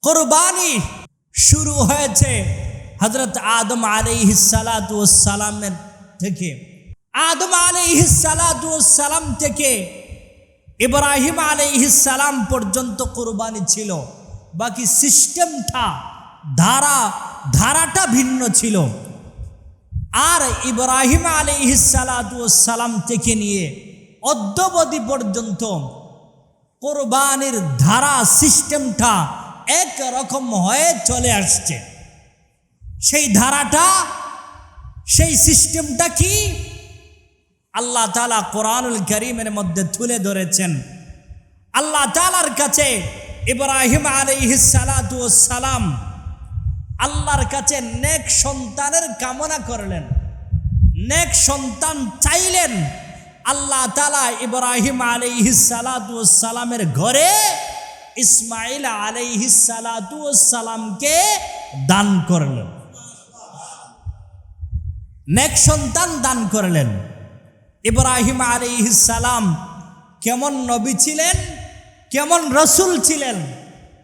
কুরবানি শুরু হয়েছে হযরত আদম আলাইহিস সালাতু ওয়াস সালামের থেকে। আদম আলাইহিস সালাতু ওয়াস সালাম থেকে ইব্রাহিম আলাইহিস সালাম পর্যন্ত কুরবানি ছিল, বাকি সিস্টেমটা ধারাটা ভিন্ন ছিল। আর ইব্রাহিম আলাইহিস সালাতু ওয়াস সালাম থেকে নিয়ে অদ্যাবধি পর্যন্ত কুরবানির ধারা সিস্টেমটা একরকম হয়ে চলে আসছে। সেই ধারাটা, সেই সিস্টেমটা কি আল্লাহ তাআলা কোরআনুল কারীমের মধ্যে তুলে ধরেছেন। আল্লাহ তাআলার কাছে ইব্রাহিম আলাইহিস সালাতু ওয়াস সালাম আল্লাহর কাছে নেক সন্তানের কামনা করলেন, নেক সন্তান চাইলেন। আল্লাহ তাআলা ইব্রাহিম আলাইহিস সালাতু ওয়াস সালামের ঘরে ইসমাঈল আলাইহিস সালাতু ওয়াস সালামকে দান করলেন, নেক সন্তান দান করলেন। ইব্রাহিম আলাইহিস সালাম কেমন নবী ছিলেন, কেমন রাসূল ছিলেন।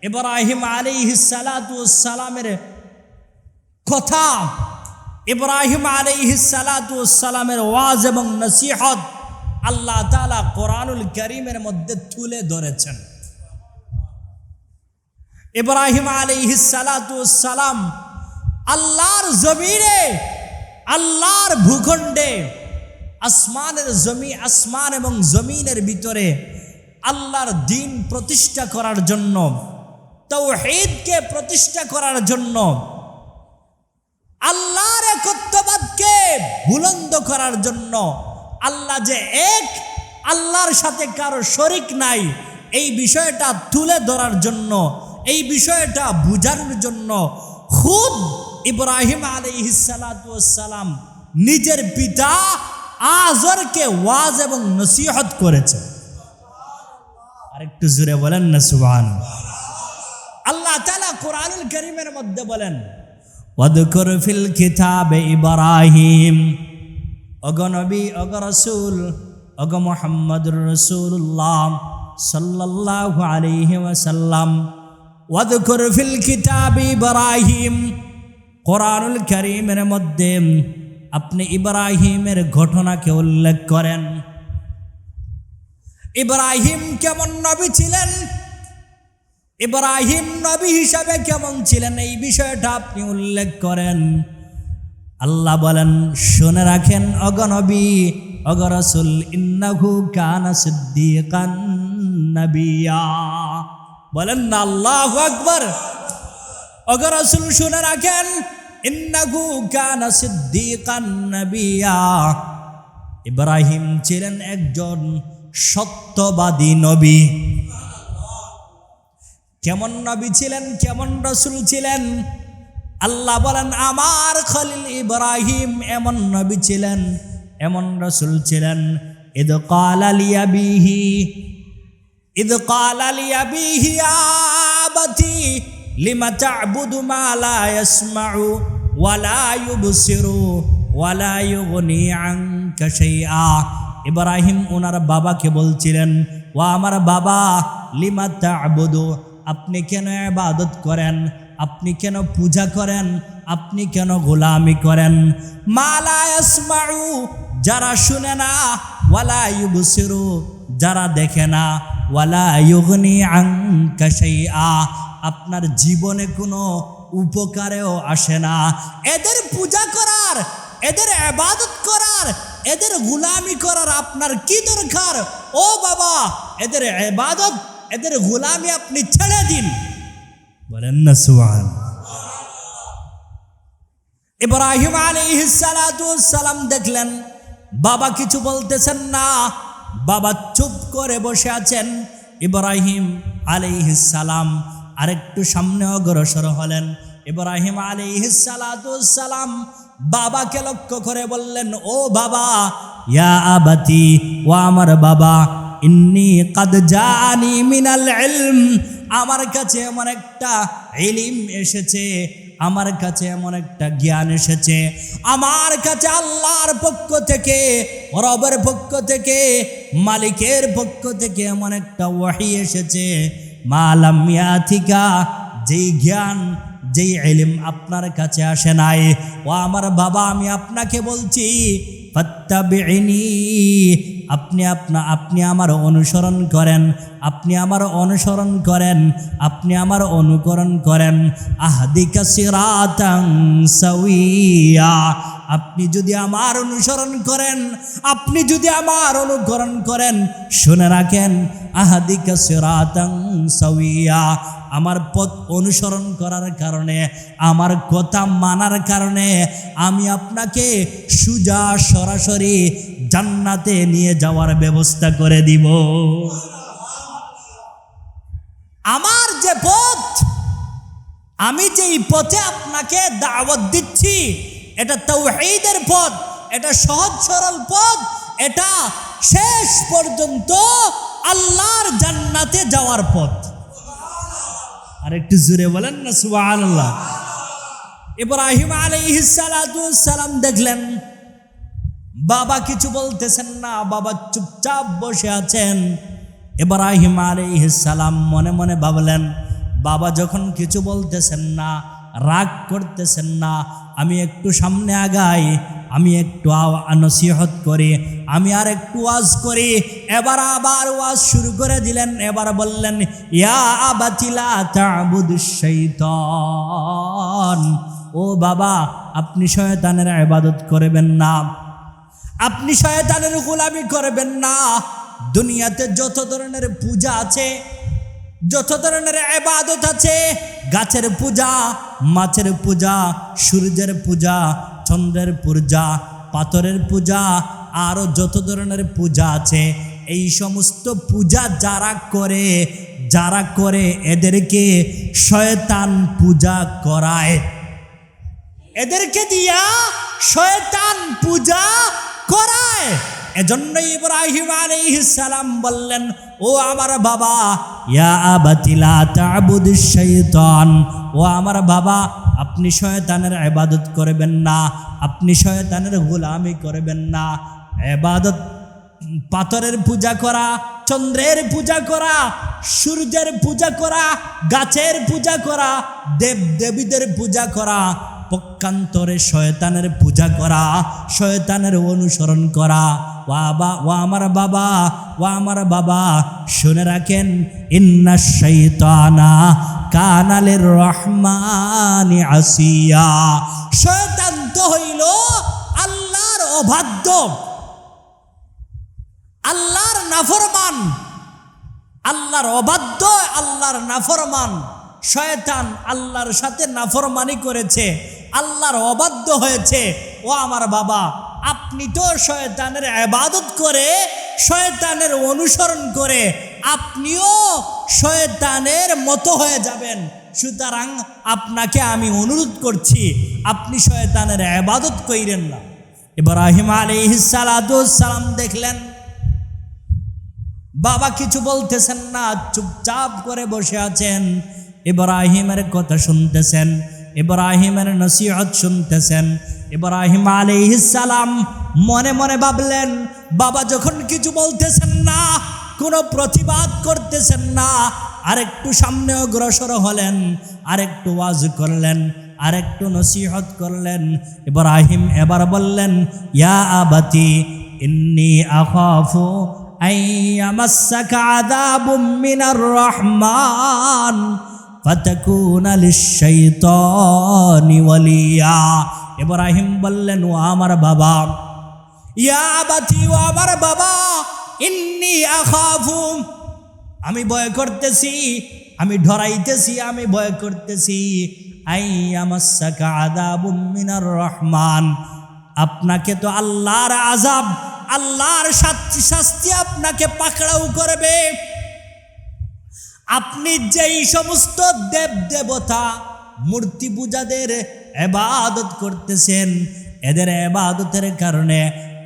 ইব্রাহিম আলাইহিস সালাতু ওয়াস সালামের কথা, ইব্রাহিম আলাইহিস সালাতু ওয়াস সালামের ওয়াজ এবং নসিহত আল্লাহ তাআলা কোরআনুল কারীমের মধ্যে তুলে ধরেছেন। ইব্রাহিম আলাইহিস সালাতু ওয়াস সালাম আল্লাহর জমিনে, আল্লাহর ভূখণ্ডে, আসমান এবং জমিনের ভিতরে আল্লাহর দ্বীন প্রতিষ্ঠা করার জন্য, তাওহীদকে প্রতিষ্ঠা করার জন্য, আল্লাহর একত্ববাদকে বুলন্দ করার জন্য, আল্লাহ যে এক, আল্লাহর সাথে কারো শরীক নাই, এই বিষয়টা তুলে ধরার জন্য, এই বিষয়টা বুঝানোর জন্য খুদ ইব্রাহিম আলাইহিস সালাতু ওয়াস সালাম নিজের পিতা আজরকে ওয়াজ এবং নসিহত করেছে। আরেকটু জোরে বলেন না সুবহানাল্লাহ। আল্লাহ তাআলা কোরআনুল কারীমের মধ্যে বলেন, ওয়াদকুর ফিল কিতাবে ইব্রাহিম, ওগো নবী, ওগো রাসূল, ওগো মুহাম্মদুর রাসূলুল্লাহ সাল্লাল্লাহু আলাইহি ওয়াসাল্লাম, ওয়াদকুর ফিল কিতাবে ইব্রাহিম, কোরআনুল কারীমের মধ্যে আপনি ইব্রাহিমের ঘটনাকে উল্লেখ করেন। ইব্রাহিম কেমন নবী ছিলেন, ইব্রাহিম নবী হিসাবে কেমন ছিলেন, এই বিষয়টা আপনি উল্লেখ করেন। আল্লাহ বলেন, শুনে রাখেন ওগো নবী, ওগো রাসূল, ইন্নাহু কানা সিদ্দীকান নাবিয়্যা। বলেন না আল্লাহু আকবার। ওগো রাসূল শুনে রাখেন, ইন্নাহু কানা সিদ্দীকান নাবিয়্যা। ইব্রাহিম ছিলেন একজন সত্যবাদী নবী। কেমন নবী ছিলেন, কেমন রাসূল ছিলেন? আল্লাহ বলেন, আমার খলিল ইব্রাহিম এমন নবী ছিলেন, এমন রাসূল ছিলেন। ইদ ক্বালা লিয়াবিহি আবাতি লিমা তা'বুদু মা লা ইয়াসমাউ ওয়া লা ইউবসিরু ওয়া লা ইউগনি আনকা শাইআ। ইব্রাহিম ওনার বাবাকে বলছিলেন, ও আমার বাবা, লিমা তা'বুদু, আপনি কেন ইবাদত করেন, আপনি কেন পূজা করেন, আপনি কেন গোলামি করেন? মা লা ইয়াসমাউ, যারা শুনে না, ওয়া লা ইউবসিরু, যারা দেখে না, ওয়া লা ইউগনি আনকা শাইআ, আপনার জীবনে কোনো উপকারেও আসে না। এদের পূজা করার, এদের ইবাদত করার, এদের গোলামি করার আপনার কি দরকার? ও বাবা, এদের ইবাদত, এদের গোলামি আপনি ছেড়ে দিন। বলেন না সুবহানাল্লাহ। ইব্রাহিম আলাইহিস সালাতু ওয়াস সালাম দেখলেন বাবা কিছু বলতেছেন না, বাবা চুপ করে বসে আছেন। ইব্রাহিম আলাইহিস সালাম আরেকটু সামনে অগ্রসর হলেন। ইব্রাহিম আলাইহিস সালাতু ওয়াস সালাম বাবাকে লক্ষ্য করে বললেন, ও বাবা, ইয়া আবাতি, ও আমার বাবা, ইন্নী কাদ জাআনি মিনাল ইলম, আমার কাছে এমন একটা ইলম এসেছে, আমার কাছে এমন একটা জ্ঞান এসেছে, আমার কাছে আল্লাহর পক্ষ থেকে, রবের পক্ষ থেকে, মালিকের পক্ষ থেকে এমন একটা ওয়াহি এসেছে, মা লাম ইয়াতিকা, যেই জ্ঞান, যেই ইলম আপনার কাছে আসে নাই। ও আমার বাবা, আমি আপনাকে বলছি ফাত্তাবিইনি, আপনি আমার অনুসরণ করেন, আপনি আমার অনুসরণ করেন, আপনি আমার অনুকরণ করেন। আহদিকা সিরাতান সাওয়িয়া, আপনি যদি আমার অনুসরণ করেন, আপনি যদি আমার অনুকরণ করেন, শুনে রাখেন, আহদিকা সিরাতান সাওয়িয়া, আমার পথ অনুসরণ করার কারণে, আমার কথা মানার কারণে আমি আপনাকে সোজা সরাসরি জান্নাতে নিয়ে যাওয়ার ব্যবস্থা করে দিব। আমার যে পথ, আমি যেই পথে আপনাকে দাওয়াত দিচ্ছি, এটা তাওহীদের পথ, এটা সহজ সরল পথ, এটা শেষ পর্যন্ত আল্লাহর জান্নাতে যাওয়ার পথ। আর একটু জোরে বলেন না সুবহানাল্লাহ। ইব্রাহিম আলাইহিস সালাতু ওয়াস সালাম দেখলেন বাবা কিছু বলতেছেন না, বাবা চুপচাপ বসে আছেন। ইব্রাহিম আলাইহিস সালাম মনে মনে ভাবলেন, বাবা যখন কিছু বলতেছেন না, রাগ করতেছেন না, আমি একটু সামনে আগাই, আমি একটু নসিহত করি, আমি আর একটু ওয়াজ করি। এবার আবার ওয়াজ শুরু করে দিলেন। এবার বললেন, ইয়া আবাতি লা তা'বুদুশ শাইতান, ও বাবা আপনি শয়তানের ইবাদত করবেন না, আপনি শয়তানের গোলামি করবেন না। দুনিয়াতে যত ধরনের পূজা আছে, যত ধরনের ইবাদত আছে, গাছের পূজা, মাছের পূজা, সূর্যের পূজা, চন্দ্রের পূজা, পাথরের পূজা, আরও যত ধরনের পূজা আছে, এই সমস্ত পূজা যারা করে এদেরকে শয়তান পূজা করায়, এদেরকে দিয়া শয়তান পূজা করায়। এজন্য ইব্রাহিম আলাইহিস সালাম বললেন, ও আমার বাবা, ইয়া আবাতি লা তা'বুদুশ শাইতান, ও আমার বাবা আপনি শয়তানের ইবাদত করবেন না, আপনি শয়তানের গোলামি করবেন না। ইবাদত পাথরের পূজা করা, চন্দ্রের পূজা করা, সূর্যের পূজা করা, গাছের পূজা করা, দেব দেবীদের পূজা করা, পক্ষান্তরে শয়তানের পূজা করা, শয়তানের অনুসরণ করা। ও আমার বাবা শুনে রাখেন, ইন্নাশ শাইতানা কানা লির-রহমানি আসিয়া, শয়তান তো হইল আল্লাহর অবাধ্য, আল্লাহর নাফরমান, আল্লাহর অবাধ্য, আল্লাহর নাফরমান। শয়তান আল্লাহর সাথে নাফরমানি করেছে, আল্লাহর অবাধ্য হয়েছে। ও আমার বাবা, আপনি তো শয়তানের ইবাদত করে, শয়তানের অনুসরণ করে আপনিও শয়তানের মতো হয়ে যাবেন। সুতরাং আপনাকে আমি অনুরোধ করছি, আপনি শয়তানের ইবাদত কইরেন না। ইব্রাহিম আলাইহিস সালাতু ওয়াস সালাম দেখলেন বাবা কিছু বলতেছেন না, চুপচাপ করে বসে আছেন। ইব্রাহিমের কথা শুনতেছেন, ইব্রাহিমের নসিহত শুনতেছেন। ইব্রাহিম আলাইহিস সালাম মনে মনে ভাবলেন, বাবা যখন কিছু বলতেছেন না, কোনো প্রতিবাদ করতেছেন না, আরেকটু সামনে অগ্রসর হলেন, আরেকটু ওয়াজ করলেন, আরেকটু নসিহত করলেন। ইব্রাহিম এবার বললেন, ইয়া আবাতি ইন্নী আখাফু আইয়ামাসসাকা আযাবুম মিনার রহমান ফাতাকুনা লিশ-শাইতানি ওয়ালিয়া। ইব্রাহিম বললেন, ও আমার বাবা, ইয়া আবাতি, ও আমার বাবা, ইন্নী আখাফু, আমি ভয় করতেছি, আমি ডরাইতেছি, আমি ভয় করতেছি, আইয়ামাসসাকা আযাবুম মিনার রহমান, আপনাকে তো আল্লাহর আযাব, আল্লাহর শাস্তি আপনাকে পাকড়াও করবে। আপনি যেই সমস্ত দেব দেবতা মূর্তি পূজাদের ইবাদত করতেছেন, এদের ইবাদতের কারণে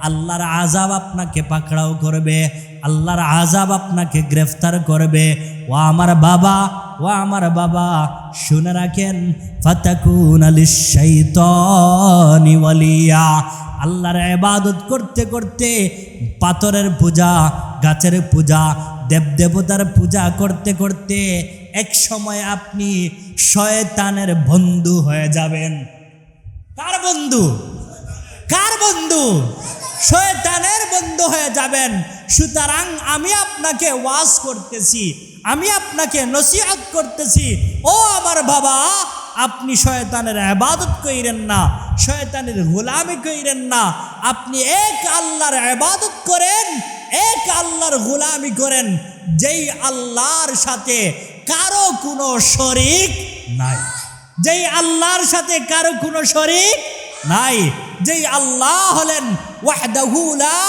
আল্লাহর আযাব আপনাকে পাকড়াও করবে, আল্লাহর আযাব আপনাকে গ্রেফতার করবে। ও আমার বাবা, ও আমার বাবা শুনে রাখেন, ফাতাকুনা লিশ-শাইতানি ওয়ালিয়া, আল্লাহর ইবাদত করতে করতে, পাথরের পূজা, গাছের পূজা, দেবদেবতার পূজা করতে করতে এক সময় আপনি শয়তানের বন্ধু হয়ে যাবেন। কার বন্ধু? কার বন্ধু? শয়তানের বন্ধু হয়ে যাবেন। সুতরাং আমি আপনাকে ওয়াজ করতেছি, আমি আপনাকে নসিহত করতেছি, ও আমার বাবা, আপনি শয়তানের ইবাদত কইরেন না, শয়তানের গোলামি কইরেন না। আপনি এক আল্লাহর ইবাদত করেন, এক আল্লাহর গোলামি করেন, যেই আল্লাহর সাথে কারো কোনো শরীক নাই, যেই আল্লাহর সাথে কারো কোনো শরীক নাই, যেই আল্লাহ হলেন ওয়াহদাহু লা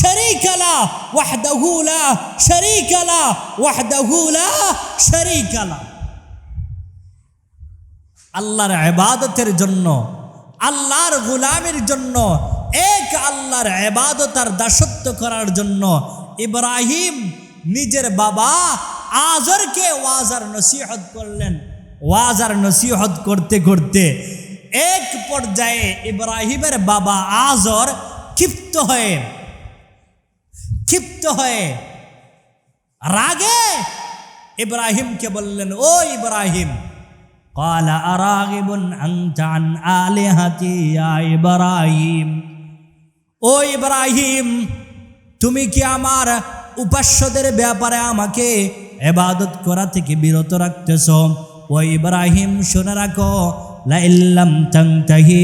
শারীকা লা, ওয়াহদাহু লা শারীকা লা, ওয়াহদাহু লা শারীকা লা। আল্লাহর ইবাদতের জন্য, আল্লাহর গোলামির জন্য, এক আল্লাহর ইবাদত আর দাসত্ব করার জন্য ইব্রাহিম নিজের বাবা আজরকে ওয়াজ আর নসিহত করলেন। ওয়াজ আর নসিহত করতে করতে এক পর্যায়ে ইব্রাহিমের বাবা আজর ক্ষিপ্ত হয়ে রাগে ইব্রাহিমকে বললেন, ও ইব্রাহিম, قال أراغب أنت عن آلهتي يا إبراهيم, ও ইব্রাহিম, তুমি কি আমার উপাস্যদের ব্যাপারে আমাকে ইবাদত করা থেকে বিরত রাখতেছ? ও ইব্রাহিম, শুনে রাখো, লা ইল্লাম তানতাহি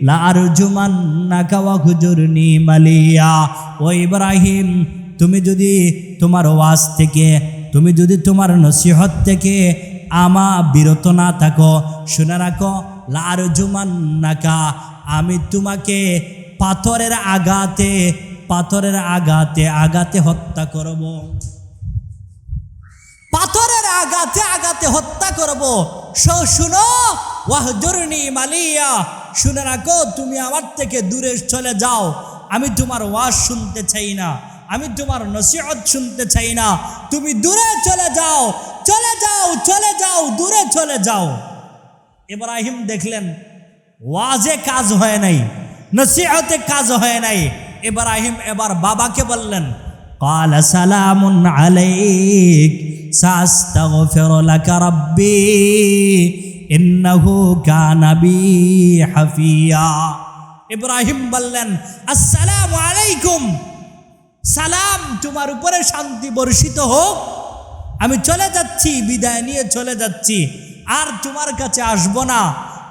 লা আরজুমান্নাকা ওয়াহজুরনি মালিয়া। ও ইব্রাহিম, তুমি যদি তোমার ওয়াজ থেকে, তুমি যদি তোমার নসিহত থেকে আমা বিরত না থাকো, শুনে রাখো, লা আরজুমান্নাকা, আমি তোমাকে পাথরের আঘাতে হত্যা করব, পাথরের আঘাতে হত্যা করব। শুনো, ওয়াহজুরনি মালিয়া, শুনে রাখো, তুমি আমার থেকে দূরে চলে যাও, আমি তোমার ওয়াজ শুনতে চাই না, আমি তোমার নসিহত শুনতে চাই না, তুমি দূরে চলে যাও, চলে যাও, চলে যাও, দূরে চলে যাও। ইব্রাহিম দেখলেন ওয়াজে কাজ হয় নাই, নসিহতে কাজ হয় নাই। ইব্রাহিম এবার বাবাকে বললেন, قال سلام عليك سأستغفر لك ربي إنه كان بي حفيا। ইব্রাহিম বললেন, আসসালামু আলাইকুম, সালাম তোমার উপরে শান্তি বর্ষিত হোক, আমি চলে যাচ্ছি, বিদায় নিয়ে চলে যাচ্ছি, আর তোমার কাছে আসব না।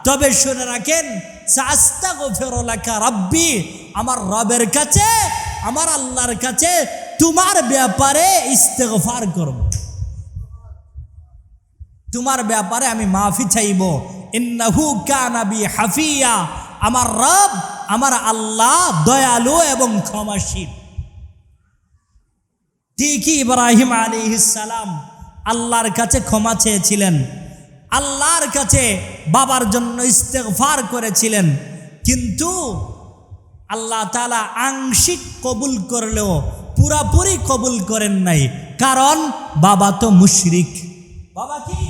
তবে শুনে রাখেন, সাস্তাগফিরু লাকা রাব্বি, আমার রবের কাছে, আমার আল্লাহর কাছে তোমার ব্যাপারে ইস্তেগফার করব, তোমার ব্যাপারে আমি মাফি চাইব। ইন্নাহু কানা বি হাফিয়া, আমার রব, আমার আল্লাহ দয়ালু এবং ক্ষমাশীল। ঠিকই ইব্রাহিম আলাইহিস সালাম আল্লাহর কাছে ক্ষমা চেয়েছিলেন, আল্লাহর কাছে বাবার জন্য ইস্তেগফার করেছিলেন, কিন্তু আল্লাহ তাআলা আংশিক কবুল করলেও পুরাপুরি কবুল করেন নাই, কারণ বাবা তো মুশরিক। বাবা কি?